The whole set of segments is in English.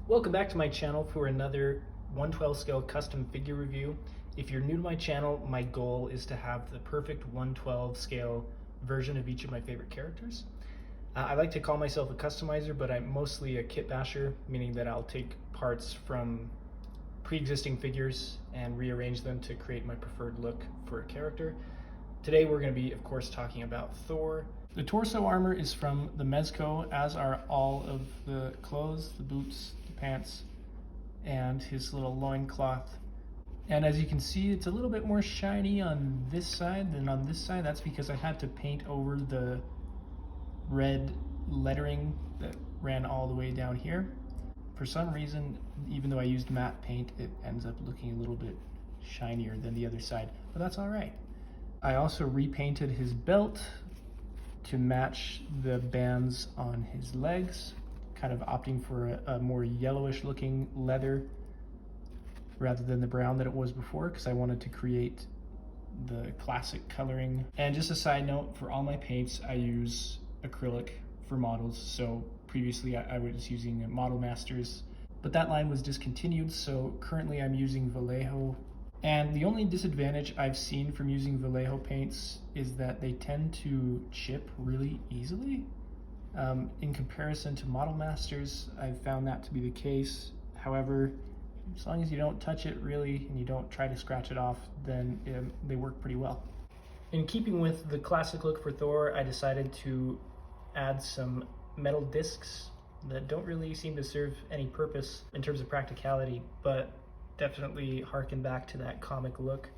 Welcome back to my channel for another 112 scale custom figure review. If you're new to my channel, my goal is to have the perfect 112 scale version of each of my favorite characters. I like to call myself a customizer, but I'm mostly a kit basher, meaning that I'll take parts from pre-existing figures and rearrange them to create my preferred look for a character. Today we're going to be, of course, talking about Thor. The torso armor is from the Mezco, as are all of the clothes, the boots, the pants, and his little loincloth. And as you can see, it's a little bit more shiny on this side than on this side. That's because I had to paint over the red lettering that ran all the way down here. For some reason, even though I used matte paint, it ends up looking a little bit shinier than the other side, but that's all right. I also repainted his belt to match the bands on his legs, kind of opting for a more yellowish looking leather rather than the brown that it was before, because I wanted to create the classic coloring. And just a side note, for all my paints, I use acrylic for models. So previously I was using Model Masters, but that line was discontinued. So currently I'm using Vallejo. And the only disadvantage I've seen from using Vallejo paints is that they tend to chip really easily. In comparison to Model Masters, I've found that to be the case. However, as long as you don't touch it really and you don't try to scratch it off, then they work pretty well. In keeping with the classic look for Thor, I decided to add some metal discs that don't really seem to serve any purpose in terms of practicality, but definitely harken back to that comic look.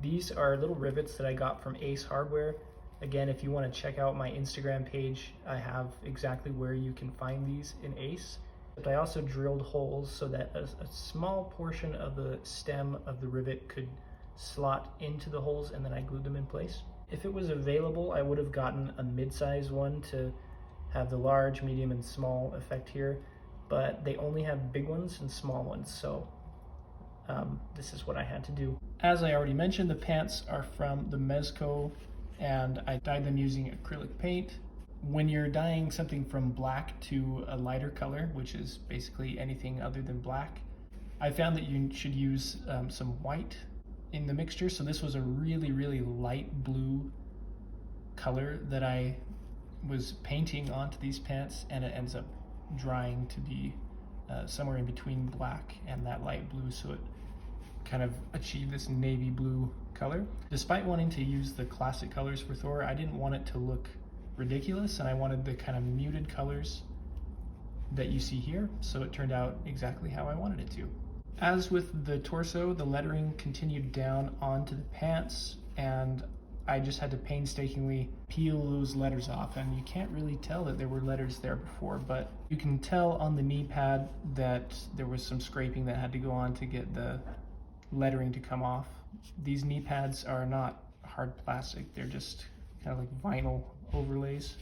These are little rivets that I got from Ace Hardware. Again, if you want to check out my Instagram page, I have exactly where you can find these in Ace. But I also drilled holes so that a small portion of the stem of the rivet could slot into the holes, and then I glued them in place. If it was available, I would have gotten a mid-size one to have the large, medium, and small effect here, but they only have big ones and small ones, so this is what I had to do. As I already mentioned, the pants are from the Mezco, and I dyed them using acrylic paint. When you're dyeing something from black to a lighter color, which is basically anything other than black, I found that you should use some white in the mixture. So this was a really, really light blue color that I was painting onto these pants, and it ends up drying to be somewhere in between black and that light blue, so it kind of achieved this navy blue color. Despite wanting to use the classic colors for Thor, I didn't want it to look ridiculous, and I wanted the kind of muted colors that you see here, so it turned out exactly how I wanted it to. As with the torso, the lettering continued down onto the pants, and I just had to painstakingly peel those letters off, and you can't really tell that there were letters there before, but you can tell on the knee pad that there was some scraping that had to go on to get the lettering to come off. These knee pads are not hard plastic, they're just kind of like vinyl overlays.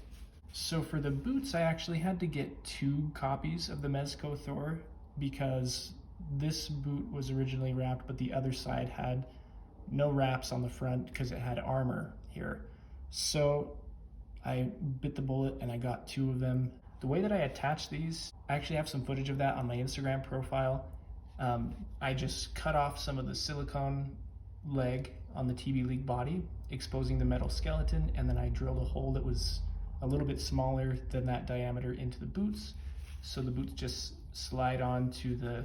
So for the boots, I actually had to get 2 copies of the Mezco Thor, because this boot was originally wrapped, but the other side had no wraps on the front because it had armor here. So I bit the bullet and I got 2 of them. The way that I attach these, I actually have some footage of that on my Instagram profile. I just cut off some of the silicone leg on the TB League body, exposing the metal skeleton, and then I drilled a hole that was a little bit smaller than that diameter into the boots, so the boots just slide onto the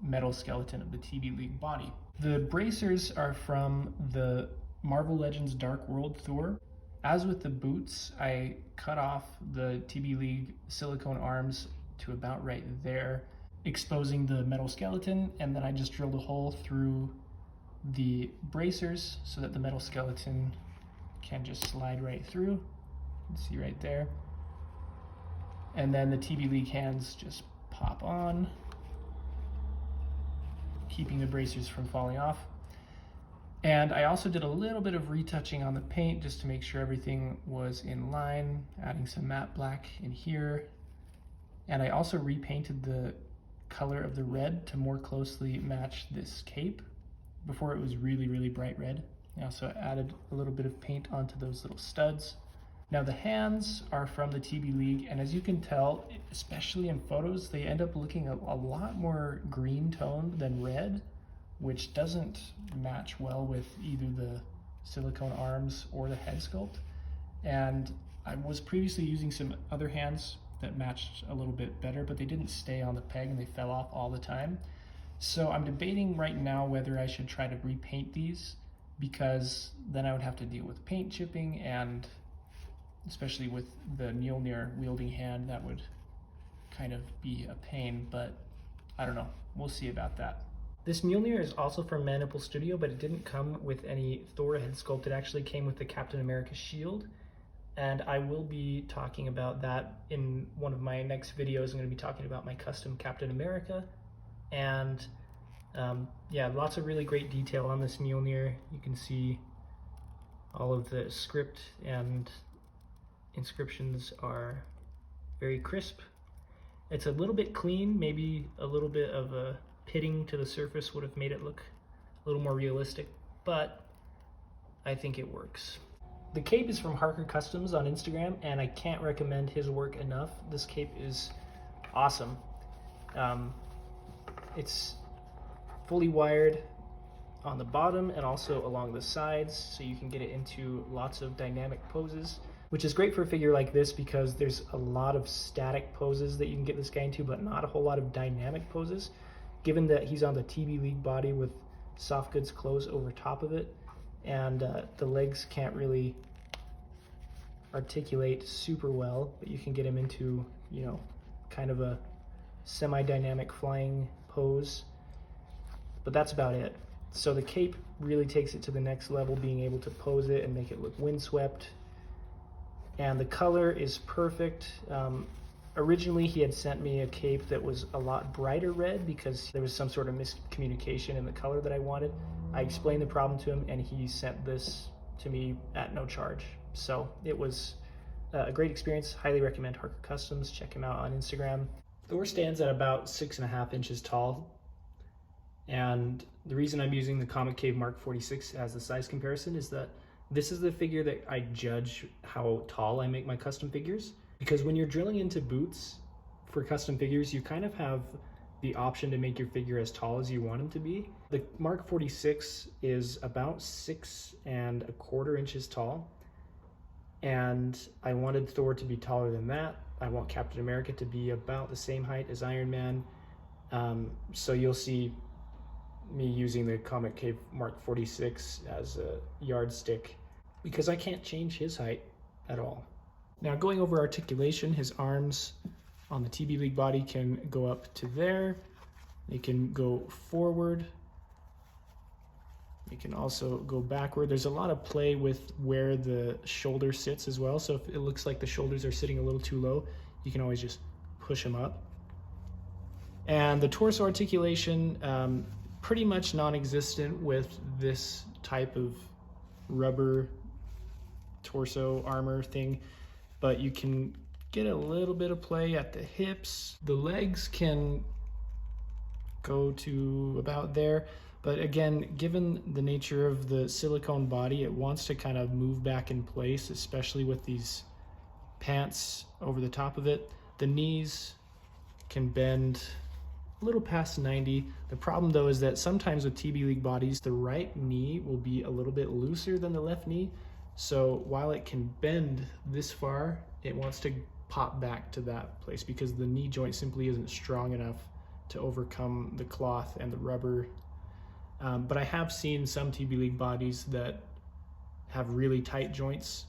metal skeleton of the TB League body. The bracers are from the Marvel Legends Dark World Thor. As with the boots, I cut off the TB League silicone arms to about right there, exposing the metal skeleton, and then I just drilled a hole through the bracers so that the metal skeleton can just slide right through. You can see right there. And then the TB League hands just pop on, keeping the bracers from falling off. And I also did a little bit of retouching on the paint just to make sure everything was in line, adding some matte black in here. And I also repainted the color of the red to more closely match this cape. Before it was really, really bright red. I also added a little bit of paint onto those little studs. Now the hands are from the TB League, and as you can tell, especially in photos, they end up looking a lot more green toned than red, which doesn't match well with either the silicone arms or the head sculpt. And I was previously using some other hands that matched a little bit better, but they didn't stay on the peg and they fell off all the time. So I'm debating right now whether I should try to repaint these, because then I would have to deal with paint chipping, and especially with the Mjolnir wielding hand, that would kind of be a pain, but I don't know. We'll see about that. This Mjolnir is also from Manipul Studio, but it didn't come with any Thor head sculpt. It actually came with the Captain America shield, and I will be talking about that in one of my next videos. I'm going to be talking about my custom Captain America, and yeah, lots of really great detail on this Mjolnir. You can see all of the script and inscriptions are very crisp. It's a little bit clean, maybe a little bit of a pitting to the surface would have made it look a little more realistic, but I think it works. The cape is from Harker Customs on Instagram, and I can't recommend his work enough. This cape is awesome. It's fully wired on the bottom and also along the sides, so you can get it into lots of dynamic poses, which is great for a figure like this because there's a lot of static poses that you can get this guy into, but not a whole lot of dynamic poses, given that he's on the TB League body with soft goods clothes over top of it, and the legs can't really articulate super well, but you can get him into, you know, kind of a semi-dynamic flying pose, but that's about it. So the cape really takes it to the next level, being able to pose it and make it look windswept. And the color is perfect. Originally he had sent me a cape that was a lot brighter red because there was some sort of miscommunication in the color that I wanted. I explained the problem to him and he sent this to me at no charge. So it was a great experience. Highly recommend Harker Customs. Check him out on Instagram. Thor stands at about 6.5 inches tall. And the reason I'm using the Comic Cave Mark 46 as the size comparison is that this is the figure that I judge how tall I make my custom figures. Because when you're drilling into boots for custom figures, you kind of have the option to make your figure as tall as you want him to be. The Mark 46 is about 6.25 inches tall. And I wanted Thor to be taller than that. I want Captain America to be about the same height as Iron Man. So you'll see me using the Comic Cave Mark 46 as a yardstick because I can't change his height at all. Now, going over articulation, his arms on the TB League body can go up to there. They can go forward. They can also go backward. There's a lot of play with where the shoulder sits as well. So if it looks like the shoulders are sitting a little too low, you can always just push them up. And the torso articulation, pretty much non-existent with this type of rubber torso armor thing, but you can get a little bit of play at the hips. The legs can go to about there, but again, given the nature of the silicone body, it wants to kind of move back in place, especially with these pants over the top of it. The knees can bend a little past 90. The problem though is that sometimes with TB League bodies, the right knee will be a little bit looser than the left knee. So while it can bend this far, it wants to pop back to that place because the knee joint simply isn't strong enough to overcome the cloth and the rubber. But I have seen some TB League bodies that have really tight joints.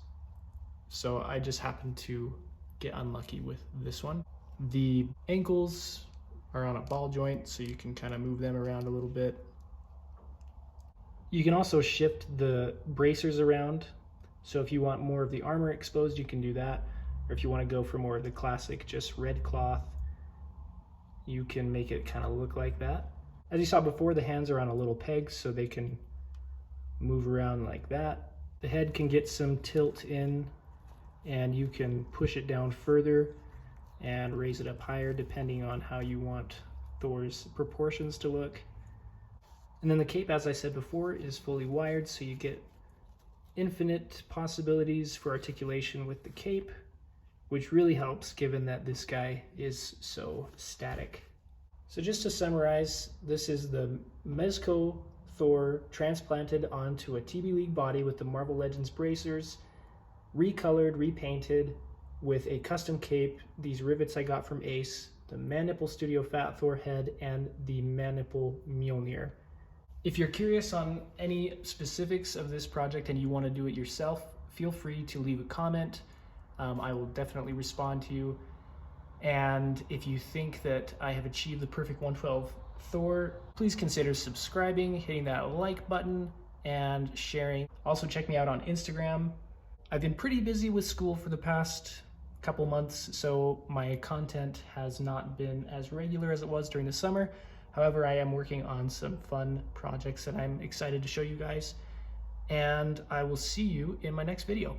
So I just happened to get unlucky with this one. The ankles are on a ball joint, so you can kind of move them around a little bit. You can also shift the bracers around. So if you want more of the armor exposed, you can do that. Or if you want to go for more of the classic, just red cloth, you can make it kind of look like that. As you saw before, the hands are on a little peg, so they can move around like that. The head can get some tilt in, and you can push it down further and raise it up higher depending on how you want Thor's proportions to look. And then the cape, as I said before, is fully wired, so you get infinite possibilities for articulation with the cape, which really helps given that this guy is so static. So just to summarize, this is the Mezco Thor transplanted onto a TB League body with the Marvel Legends bracers, recolored, repainted with a custom cape, these rivets I got from Ace, the Man-Nipple Studio Fat Thor head, and the Man-Nipple Mjolnir. If you're curious on any specifics of this project and you want to do it yourself, feel free to leave a comment. I will definitely respond to you. And if you think that I have achieved the perfect 112 Thor, please consider subscribing, hitting that like button, and sharing. Also check me out on Instagram. I've been pretty busy with school for the past couple months, so my content has not been as regular as it was during the summer. However, I am working on some fun projects that I'm excited to show you guys, and I will see you in my next video.